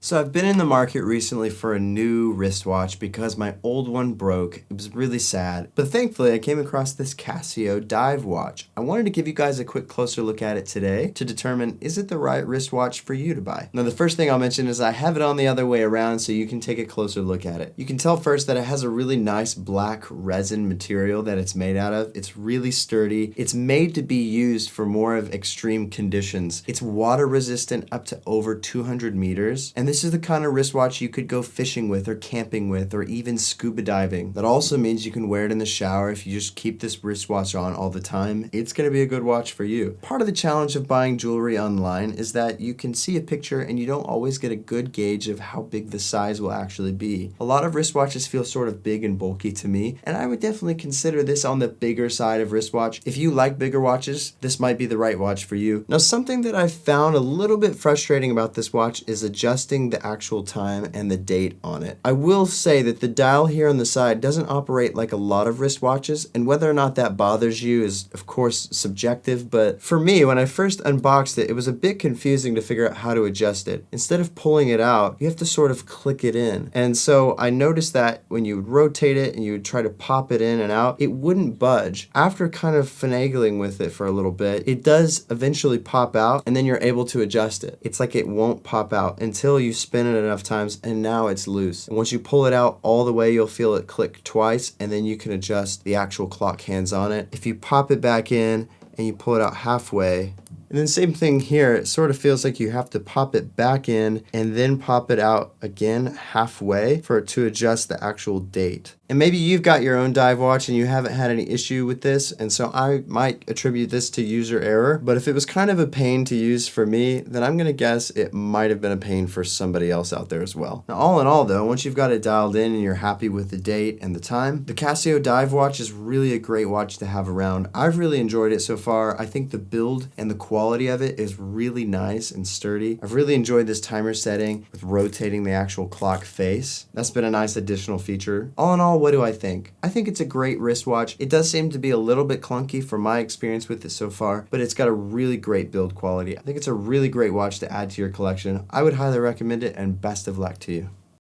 So I've been in the market recently for a new wristwatch because my old one broke. It was really sad, but thankfully I came across this Casio dive watch. I wanted to give you guys a quick closer look at it today to determine, is it the right wristwatch for you to buy? Now the first thing I'll mention is I have it on the other way around so you can take a closer look at it. You can tell first that it has a really nice black resin material that it's made out of. It's really sturdy. It's made to be used for more of extreme conditions. It's water resistant up to over 200 meters. And this is the kind of wristwatch you could go fishing with or camping with or even scuba diving. That also means you can wear it in the shower if you just keep this wristwatch on all the time. It's going to be a good watch for you. Part of the challenge of buying jewelry online is that you can see a picture and you don't always get a good gauge of how big the size will actually be. A lot of wristwatches feel sort of big and bulky to me, and I would definitely consider this on the bigger side of wristwatch. If you like bigger watches, this might be the right watch for you. Now, something that I've found a little bit frustrating about this watch is adjusting the actual time and the date on it. I will say that the dial here on the side doesn't operate like a lot of wristwatches, and whether or not that bothers you is of course subjective, but for me, when I first unboxed it, it was a bit confusing to figure out how to adjust it. Instead of pulling it out, you have to sort of click it in. And so I noticed that when you would rotate it and you would try to pop it in and out, it wouldn't budge. After kind of finagling with it for a little bit, it does eventually pop out, and then you're able to adjust it. It's like it won't pop out until you spin it enough times, and now it's loose. And once you pull it out all the way, you'll feel it click twice, and then you can adjust the actual clock hands on it. If you pop it back in and you pull it out halfway, and then same thing here, it sort of feels like you have to pop it back in and then pop it out again halfway for it to adjust the actual date. And maybe you've got your own dive watch and you haven't had any issue with this, and so I might attribute this to user error. But if it was kind of a pain to use for me, then I'm gonna guess it might have been a pain for somebody else out there as well. Now, all in all though, once you've got it dialed in and you're happy with the date and the time, the Casio dive watch is really a great watch to have around. I've really enjoyed it so far. I think the build and the quality of it is really nice and sturdy. I've really enjoyed this timer setting with rotating the actual clock face. That's been a nice additional feature. All in all, what do I think? I think it's a great wristwatch. It does seem to be a little bit clunky from my experience with it so far, but it's got a really great build quality. I think it's a really great watch to add to your collection. I would highly recommend it, and best of luck to you.